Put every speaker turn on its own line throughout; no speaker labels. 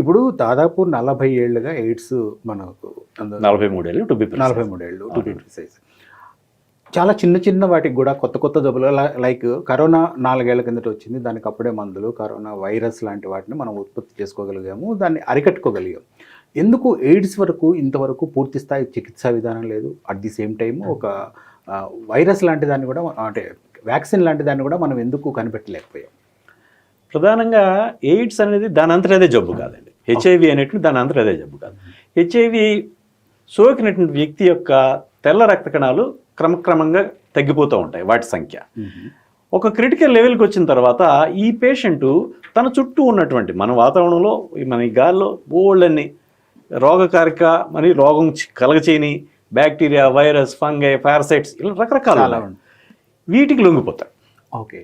ఇప్పుడు దాదాపు 40 ఏళ్లుగా ఎయిడ్స్ మనకు
43 ఏళ్ళు టు బి
43 ఏళ్ళు టు బి ప్రిసైజ్. చాలా చిన్న చిన్న వాటికి కూడా కొత్త కొత్త జబ్బులు లైక్ కరోనా 4 ఏళ్ల కిందట వచ్చింది. దానికి అప్పుడే మందులు, కరోనా వైరస్ లాంటి వాటిని మనం ఉత్పత్తి చేసుకోగలిగాము, దాన్ని అరికట్టుకోగలిగాము. ఎందుకు ఎయిడ్స్ వరకు ఇంతవరకు పూర్తి స్థాయి చికిత్సా విధానం లేదు? అట్ ది సేమ్ టైం ఒక వైరస్ లాంటి దాన్ని కూడా అంటే వ్యాక్సిన్ లాంటి దాన్ని కూడా మనం ఎందుకు కనిపెట్టలేకపోయాం?
ప్రధానంగా ఎయిడ్స్ అనేది దాని అంతటా అదే జబ్బు కాదండి. హెచ్ఐవి అనేటువంటి దాని అంతటా అదే జబ్బు కాదు. హెచ్ఐవి సోకినటువంటి వ్యక్తి యొక్క తెల్ల రక్త కణాలు క్రమక్రమంగా తగ్గిపోతూ ఉంటాయి వాటి సంఖ్య. ఒక క్రిటికల్ లెవెల్కి వచ్చిన తర్వాత ఈ పేషెంటు తన చుట్టూ ఉన్నటువంటి మన వాతావరణంలో మన ఈ గాల్లో బోళ్ళన్ని రోగకారిక మరి రోగం కలగచేయని బ్యాక్టీరియా, వైరస్, ఫంగై, పారసైట్స్ ఇలా రకరకాల వీటికి లొంగిపోతాయి.
ఓకే.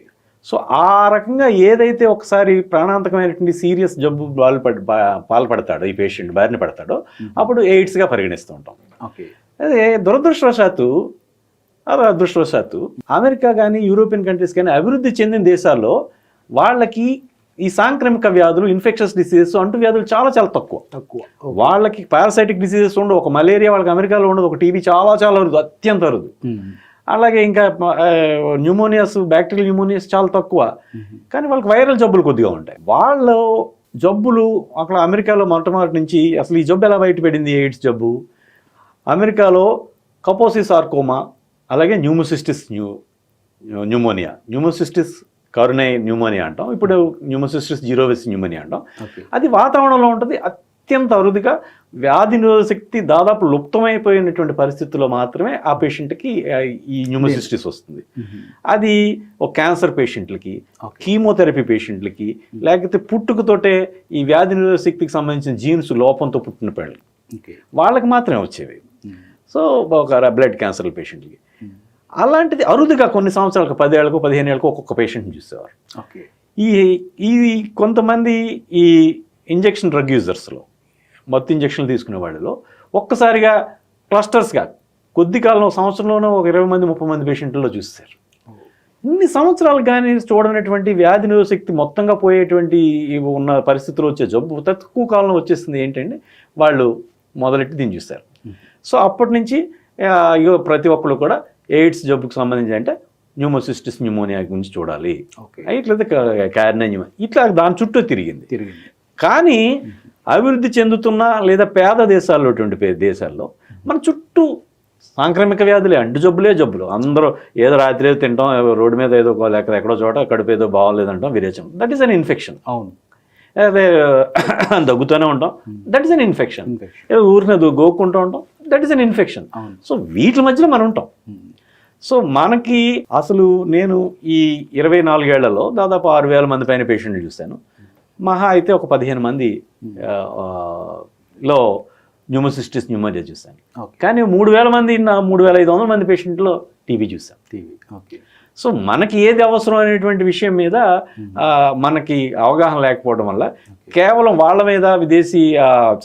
సో ఆ రకంగా ఏదైతే ఒకసారి ప్రాణాంతకమైనటువంటి సీరియస్ జబ్బు పాల్పడతాడో ఈ పేషెంట్ బారిన పడతాడో అప్పుడు ఎయిడ్స్గా పరిగణిస్తూ ఉంటాం.
ఓకే.
అదే దురదృష్టవశాత్తు అమెరికా కానీ యూరోపియన్ కంట్రీస్ కానీ అభివృద్ధి చెందిన దేశాల్లో వాళ్ళకి ఈ సాంక్రమిక వ్యాధులు, ఇన్ఫెక్షన్స్ డిసీజెస్, అంటు వ్యాధులు చాలా చాలా తక్కువ. వాళ్ళకి పారాసైటిక్ డిసీజెస్ ఉండవు. ఒక మలేరియా వాళ్ళకి అమెరికాలో ఉండదు, ఒక టీబీ చాలా చాలా అరుదు, అత్యంత అరుదు. అలాగే ఇంకా న్యూమోనియాస్, బ్యాక్టీరియల్ న్యూమోనియాస్ చాలా తక్కువ. కానీ వాళ్ళకి వైరల్ జబ్బులు కొద్దిగా ఉంటాయి. వాళ్ళు జబ్బులు అక్కడ అమెరికాలో మొట్టమొదటి నుంచి అసలు ఈ జబ్బు ఎలా బయటపడింది? ఎయిడ్స్ జబ్బు అమెరికాలో కపోసి సార్కోమా, అలాగే న్యూమోసిస్టిస్ న్యూమోనియా, న్యూమోసిస్టిస్ కరోనై న్యూమోనియా అంటాం, ఇప్పుడు న్యూమోసిస్టిస్ జీరోవిస్ న్యూమోనియా అంటాం. అది వాతావరణంలో ఉంటుంది. అత్యంత అరుదుగా వ్యాధి నిరోధక శక్తి దాదాపు లుప్తమైపోయినటువంటి పరిస్థితుల్లో మాత్రమే ఆ పేషెంట్కి ఈ న్యూమోసిస్టిస్ వస్తుంది. అది ఒక క్యాన్సర్ పేషెంట్లకి, కీమోథెరపీ పేషెంట్లకి, లేకపోతే పుట్టుకతోటే ఈ వ్యాధి నిరోధక శక్తికి సంబంధించిన జీన్స్ లోపంతో పుట్టిన పిల్లలకి వాళ్ళకి మాత్రమే వచ్చేవి. సో ఒక బ్లడ్ క్యాన్సర్ పేషెంట్కి అలాంటిది అరుదుగా కొన్ని సంవత్సరాలకు 10 ఏళ్ళకు 15 ఏళ్ళకు ఒక్కొక్క పేషెంట్ని చూసేవారు. ఈ కొంతమంది ఈ ఇంజెక్షన్ డ్రగ్ యూజర్స్లో, మత్తు ఇంజక్షన్లు తీసుకునే వాళ్ళలో ఒక్కసారిగా క్లస్టర్స్గా కొద్ది కాలం సంవత్సరంలోనూ ఒక 20 మంది 30 మంది పేషెంట్లలో చూస్తారు. ఇన్ని సంవత్సరాలు కానీ చూడనటువంటి వ్యాధి నిరోధక శక్తి మొత్తంగా పోయేటువంటి ఉన్న పరిస్థితులు వచ్చే జబ్బు తక్కువ కాలంలో వచ్చేస్తుంది. ఏంటంటే వాళ్ళు మొదలెట్టి దీన్ని చూస్తారు. సో అప్పటి నుంచి ప్రతి ఒక్కరు కూడా ఎయిడ్స్ జబ్బుకు సంబంధించి అంటే న్యూమోసిస్టిస్ న్యూమోనియా గురించి చూడాలి, ఇట్లయితే క్యారినా ఇట్లా దాని చుట్టూ తిరిగింది. కానీ అభివృద్ధి చెందుతున్న లేదా పేద దేశాల్లో మన చుట్టూ సాంక్రమిక వ్యాధులే, అంటు జబ్బులు. అందరూ ఏదో రాత్రి ఏదో తింటాం, రోడ్డు మీద ఏదో లేకపోతే ఎక్కడో చోట కడుపు ఏదో బాగోలేదంటాం, విరేచం. That is an infection. అవును. అదే దగ్గుతూనే ఉంటాం, దట్ ఈస్ అన్ ఇన్ఫెక్షన్. ఏదో ఊరిని గోక్కుంటూ ఉంటాం, that is an infection. So వీటి మధ్యలో మనం ఉంటాం. సో మనకి అసలు నేను ఈ 24 ఏళ్లలో దాదాపు 6,000 మంది పైన పేషెంట్లు చూశాను. మహా అయితే ఒక 15 మంది లో న్యూమోసిస్టిస్ న్యూమోనియా చూశాను. కానీ 3,000 మంది 3,500 మంది పేషెంట్లో టీబీ చూశాను. ఓకే. సో మనకి ఏది అవసరం అనేటువంటి విషయం మీద మనకి అవగాహన లేకపోవడం వల్ల కేవలం వాళ్ళ మీద విదేశీ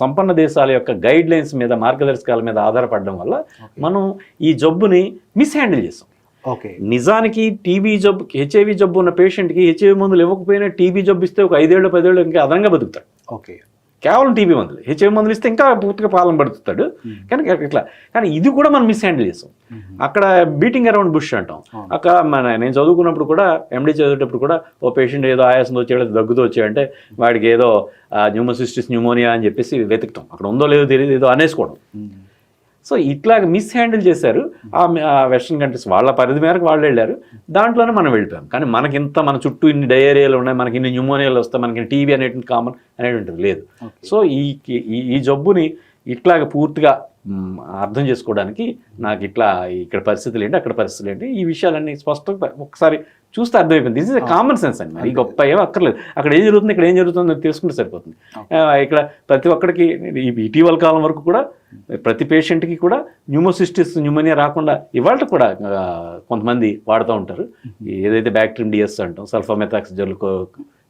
సంపన్న దేశాల యొక్క గైడ్ లైన్స్ మీద, మార్గదర్శకాల మీద ఆధారపడడం వల్ల మనం ఈ జబ్బుని మిస్హ్యాండిల్ చేస్తాం.
ఓకే.
నిజానికి టీబీ జబ్బు, హెచ్ఐవి జబ్బు ఉన్న పేషెంట్కి హెచ్ఐవి మందులు ఇవ్వకపోయినా టీబీ జబ్బు ఇస్తే ఒక 5 ఏళ్ళు 10 ఏళ్ళు ఇంకా అదనంగా బతుకుతాడు. ఓకే. కేవలం టీబీ మందులు, హెచ్ఐవి మందులు ఇస్తే ఇంకా పూర్తిగా పాలన పడుతాడు. కానీ ఇది కూడా మనం మిస్హ్యాండిల్ చేస్తాం. అక్కడ బీటింగ్ అరౌండ్ బుష్ అంటాం. అక్కడ నేను చదువుకున్నప్పుడు కూడా, ఎండీ చదివేటప్పుడు కూడా, ఓ పేషెంట్ ఏదో ఆయాసంతో వచ్చాడు, దగ్గుతో వచ్చాడంటే వాడికి ఏదో న్యూమోసిస్టిస్ న్యూమోనియా అని చెప్పేసి వెతుకుతాం. అక్కడ ఉందో లేదో తెలియదు, ఏదో అనేసుకోవడం. సో ఇట్లాగ మిస్హ్యాండిల్ చేశారు ఆ వెస్ట్రన్ కంట్రీస్. వాళ్ళ పరిధి మేరకు వాళ్ళు వెళ్ళారు, దాంట్లోనే మనం వెళ్ళిపోయాం. కానీ మనకి ఇంత మన చుట్టూ ఇన్ని డయేరియాలు ఉన్నాయి, మనకి ఇన్ని న్యూమోనియాలు వస్తాయి, మనకి టీబీ అనేటువంటి కామన్ అనేటువంటిది లేదు. సో ఈ జబ్బుని ఇట్లాగ పూర్తిగా అర్థం చేసుకోవడానికి నాకు ఇక్కడ పరిస్థితులు ఏంటి, అక్కడ పరిస్థితులు ఏంటి, ఈ విషయాలన్నీ స్పష్టంగా ఒకసారి చూస్తే అర్థమైపోయింది. This is a common sense అండి. మరి గొప్ప ఏమో అక్కర్లేదు. అక్కడ ఏం జరుగుతుంది, ఇక్కడ ఏం జరుగుతుందో తెలుసుకుంటే సరిపోతుంది. ఇక్కడ ప్రతి ఒక్కడికి ఇటీవల కాలం వరకు కూడా ప్రతి పేషెంట్కి కూడా న్యూమోసిస్టిస్ న్యూమోనియా రాకుండా ఇవాళ కూడా కొంతమంది వాడుతూ ఉంటారు. ఏదైతే బ్యాక్టీరియం డిఎస్ అంటాం, సల్ఫామెథాక్సిజోల్,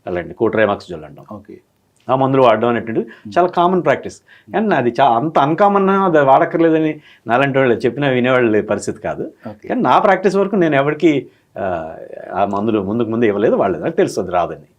అలాంటి కోట్రైమాక్సిజోల్ అంటాం. ఓకే. ఆ మందులు వాడడం అనేటువంటిది చాలా కామన్ ప్రాక్టీస్. అండ్ అది అంత అన్కామన్, అది వాడక్కర్లేదని నాలాంటి వాళ్ళు చెప్పినా వినేవాళ్ళ పరిస్థితి కాదు. కానీ నా ప్రాక్టీస్ వరకు నేను ఎవరికి ఆ మందులు ముందుకు ఇవ్వలేదు, వాళ్ళేదని తెలుస్తుంది రాదని.